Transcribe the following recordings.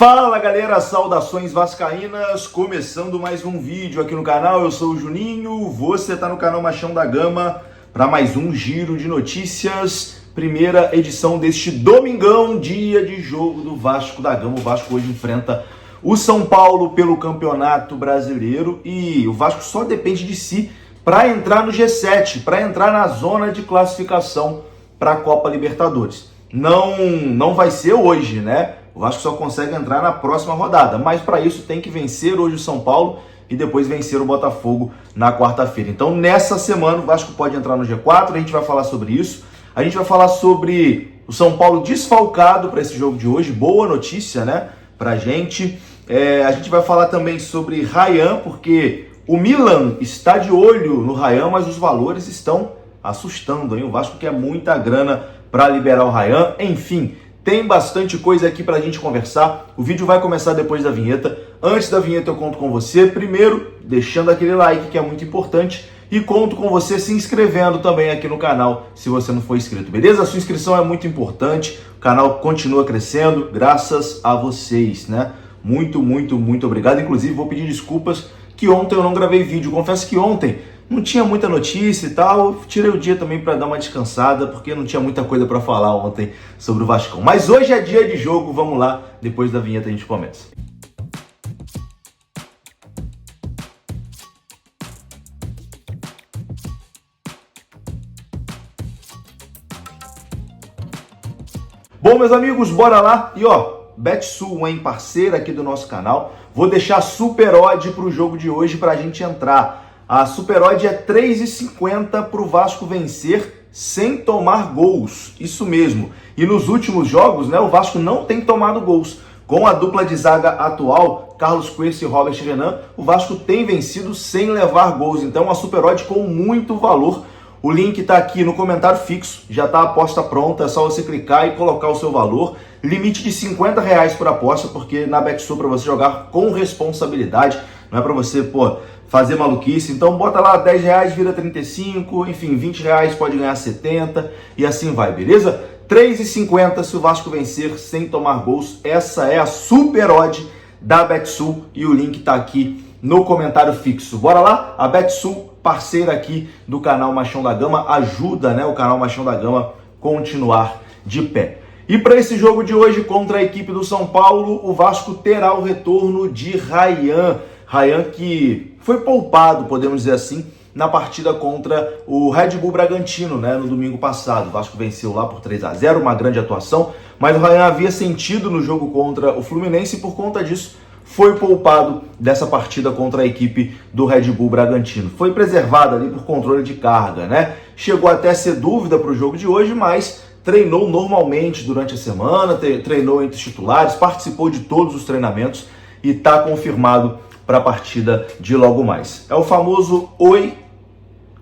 Fala galera, saudações vascaínas, começando mais um vídeo aqui no canal. Eu sou o Juninho, você tá no canal Machão da Gama para mais um giro de notícias, primeira edição deste domingão, dia de jogo do Vasco da Gama. O Vasco hoje enfrenta o São Paulo pelo Campeonato Brasileiro e o Vasco só depende de si para entrar no G7, para entrar na zona de classificação para a Copa Libertadores. Não vai ser hoje, né? O Vasco só consegue entrar na próxima rodada, mas para isso tem que vencer hoje o São Paulo e depois vencer o Botafogo na quarta-feira. Então nessa semana o Vasco pode entrar no G4, a gente vai falar sobre isso. A gente vai falar sobre o São Paulo desfalcado para esse jogo de hoje, boa notícia, né, pra gente. A gente vai falar também sobre Rayan, porque o Milan está de olho no Rayan, mas os valores estão assustando, hein? O Vasco quer muita grana para liberar o Rayan, enfim. Tem bastante coisa aqui pra gente conversar. O vídeo vai começar depois da vinheta. Antes da vinheta eu conto com você, primeiro deixando aquele like que é muito importante e conto com você se inscrevendo também aqui no canal se você não for inscrito, beleza? A sua inscrição é muito importante, o canal continua crescendo graças a vocês, né? Muito obrigado. Inclusive vou pedir desculpas que ontem eu não gravei vídeo. Confesso que ontem não tinha muita notícia e tal, tirei o dia também para dar uma descansada, porque não tinha muita coisa para falar ontem sobre o Vascão. Mas hoje é dia de jogo, vamos lá, depois da vinheta a gente começa. Bom, meus amigos, bora lá. E ó, Betsul, hein, parceira aqui do nosso canal. Vou deixar super odd pro jogo de hoje pra gente entrar. A super odd é 3,50 para o Vasco vencer sem tomar gols. Isso mesmo. E nos últimos jogos, né, o Vasco não tem tomado gols. Com a dupla de zaga atual, Carlos Cuesta e Robert Renan, o Vasco tem vencido sem levar gols. Então, a super odd com muito valor. O link está aqui no comentário fixo. Já está a aposta pronta. É só você clicar e colocar o seu valor. Limite de R$50 por aposta, porque na Betsul para você jogar com responsabilidade. Não é para você, fazer maluquice. Então bota lá R$10, vira 35, enfim, R$20 pode ganhar 70 e assim vai, beleza? 3,50 se o Vasco vencer sem tomar gols. Essa é a super odd da Betsul e o link tá aqui no comentário fixo. Bora lá? A Betsul, parceira aqui do canal Machão da Gama, ajuda, né, o canal Machão da Gama continuar de pé. E para esse jogo de hoje contra a equipe do São Paulo, o Vasco terá o retorno de Rayan. Rayan que foi poupado, podemos dizer assim, na partida contra o Red Bull Bragantino, né, no domingo passado. O Vasco venceu lá por 3-0, uma grande atuação, mas o Rayan havia sentido no jogo contra o Fluminense e por conta disso foi poupado dessa partida contra a equipe do Red Bull Bragantino. Foi preservado ali por controle de carga, né? Chegou até a ser dúvida para o jogo de hoje, mas treinou normalmente durante a semana, treinou entre os titulares, participou de todos os treinamentos e está confirmado para a partida de logo mais. É o famoso oi,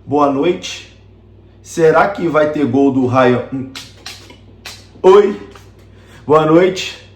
boa noite. Será que vai ter gol do Rayan? Oi, boa noite.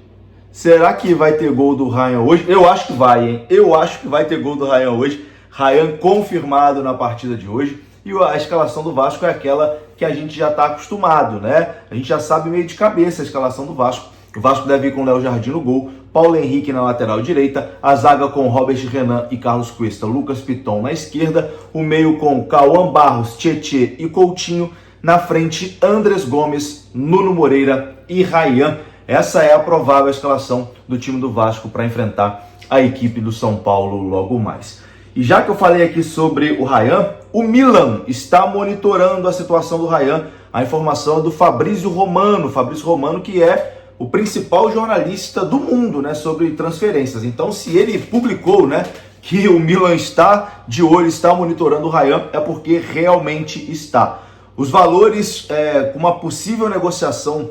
Será que vai ter gol do Rayan hoje? Eu acho que vai, hein? Eu acho que vai ter gol do Rayan hoje. Rayan confirmado na partida de hoje. E a escalação do Vasco é aquela que a gente já está acostumado, né? A gente já sabe meio de cabeça a escalação do Vasco. O Vasco deve ir com Léo Jardim no gol, Paulo Henrique na lateral direita, a zaga com Robert Renan e Carlos Cuesta, Lucas Piton na esquerda, o meio com Cauã Barros, Tietê e Coutinho, na frente Andrés Gomes, Nuno Moreira e Rayan. Essa é a provável escalação do time do Vasco para enfrentar a equipe do São Paulo logo mais. E já que eu falei aqui sobre o Rayan, o Milan está monitorando a situação do Rayan. A informação é do Fabrício Romano que é o principal jornalista do mundo, né, sobre transferências. Então, se ele publicou, né, que o Milan está de olho, está monitorando o Rayan, é porque realmente está. Os valores, com uma possível negociação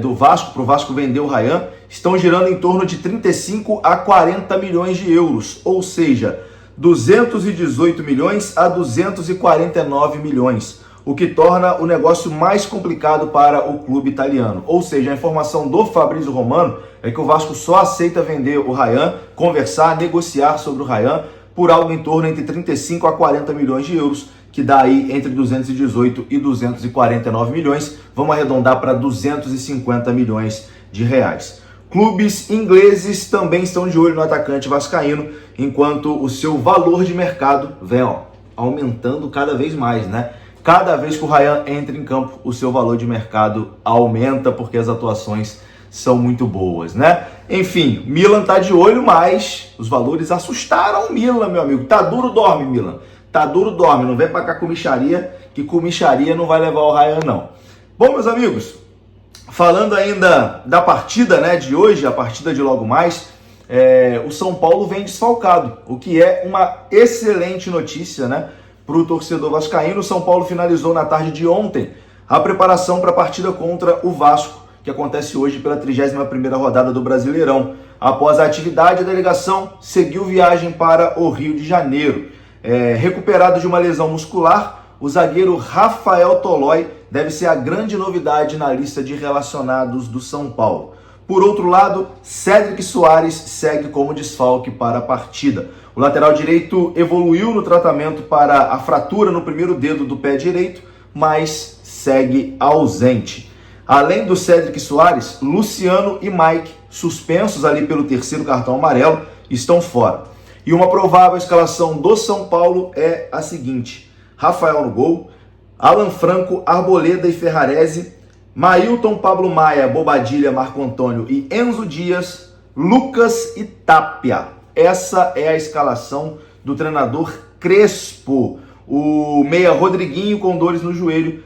do Vasco, para o Vasco vender o Rayan, estão girando em torno de 35 a 40 milhões de euros, ou seja, 218 milhões a 249 milhões. O que torna o negócio mais complicado para o clube italiano. Ou seja, a informação do Fabrício Romano é que o Vasco só aceita vender o Rayan, conversar, negociar sobre o Rayan por algo em torno entre 35 a 40 milhões de euros, que dá aí entre 218 e 249 milhões. Vamos arredondar para 250 milhões de reais. Clubes ingleses também estão de olho no atacante vascaíno, enquanto o seu valor de mercado vem aumentando cada vez mais, né? Cada vez que o Ryan entra em campo, o seu valor de mercado aumenta porque as atuações são muito boas, né? Enfim, Milan tá de olho, mas os valores assustaram o Milan, meu amigo. Tá duro, dorme, Milan. Tá duro, dorme. Não vem pra cá com micharia, que com micharia não vai levar o Ryan, não. Bom, meus amigos, falando ainda da partida, né, de hoje, a partida de logo mais, o São Paulo vem desfalcado, o que é uma excelente notícia, né, para o torcedor vascaíno. O São Paulo finalizou na tarde de ontem a preparação para a partida contra o Vasco, que acontece hoje pela 31ª rodada do Brasileirão. Após a atividade, a delegação seguiu viagem para o Rio de Janeiro. Recuperado de uma lesão muscular, o zagueiro Rafael Tolói deve ser a grande novidade na lista de relacionados do São Paulo. Por outro lado, Cédric Soares segue como desfalque para a partida. O lateral direito evoluiu no tratamento para a fratura no primeiro dedo do pé direito, mas segue ausente. Além do Cédric Soares, Luciano e Mike, suspensos ali pelo terceiro cartão amarelo, estão fora. E uma provável escalação do São Paulo é a seguinte: Rafael no gol, Alan Franco, Arboleda e Ferrarese, Mailton, Pablo Maia, Bobadilha, Marco Antônio e Enzo Dias, Lucas e Tapia. Essa é a escalação do treinador Crespo. O meia Rodriguinho, com dores no joelho,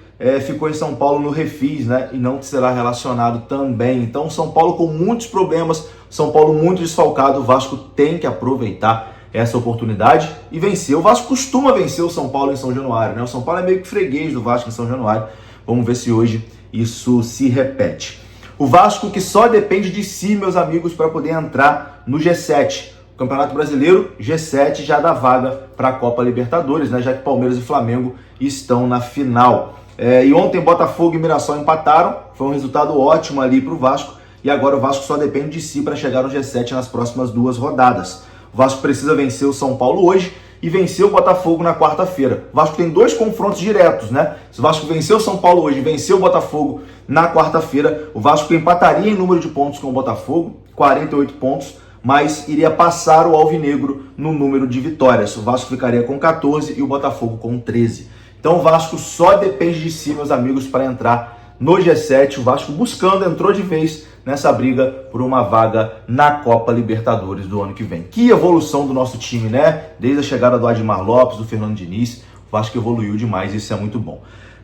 ficou em São Paulo no refis, né? E não será relacionado também. Então, São Paulo com muitos problemas, São Paulo muito desfalcado. O Vasco tem que aproveitar essa oportunidade e vencer. O Vasco costuma vencer o São Paulo em São Januário, né? O São Paulo é meio que freguês do Vasco em São Januário. Vamos ver se hoje isso se repete. O Vasco que só depende de si, meus amigos, para poder entrar no G7. O Campeonato Brasileiro, G7 já dá vaga para a Copa Libertadores, né? Já que Palmeiras e Flamengo estão na final. E ontem Botafogo e Mirassol empataram, foi um resultado ótimo ali para o Vasco, e agora o Vasco só depende de si para chegar no G7 nas próximas 2 rodadas. O Vasco precisa vencer o São Paulo hoje e vencer o Botafogo na quarta-feira. O Vasco tem 2 confrontos diretos, né? Se o Vasco vencer o São Paulo hoje e vencer o Botafogo na quarta-feira, o Vasco empataria em número de pontos com o Botafogo, 48 pontos, mas iria passar o Alvinegro no número de vitórias. O Vasco ficaria com 14 e o Botafogo com 13. Então o Vasco só depende de si, meus amigos, para entrar no G7. O Vasco entrou de vez nessa briga por uma vaga na Copa Libertadores do ano que vem. Que evolução do nosso time, né? Desde a chegada do Admar Lopes, do Fernando Diniz, o Vasco evoluiu demais, isso é muito bom.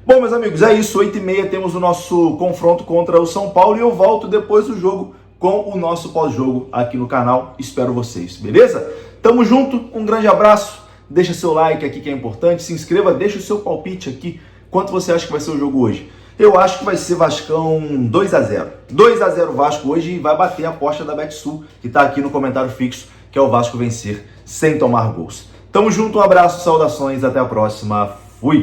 Bom, meus amigos, é isso. 8h30 temos o nosso confronto contra o São Paulo e eu volto depois do jogo com o nosso pós-jogo aqui no canal. Espero vocês, beleza? Tamo junto, um grande abraço. Deixa seu like aqui que é importante, se inscreva, deixa o seu palpite aqui. Quanto você acha que vai ser o jogo hoje? Eu acho que vai ser Vascão 2-0. 2-0 Vasco hoje e vai bater a aposta da Betsul, que está aqui no comentário fixo, que é o Vasco vencer sem tomar gols. Tamo junto, um abraço, saudações, até a próxima. Fui!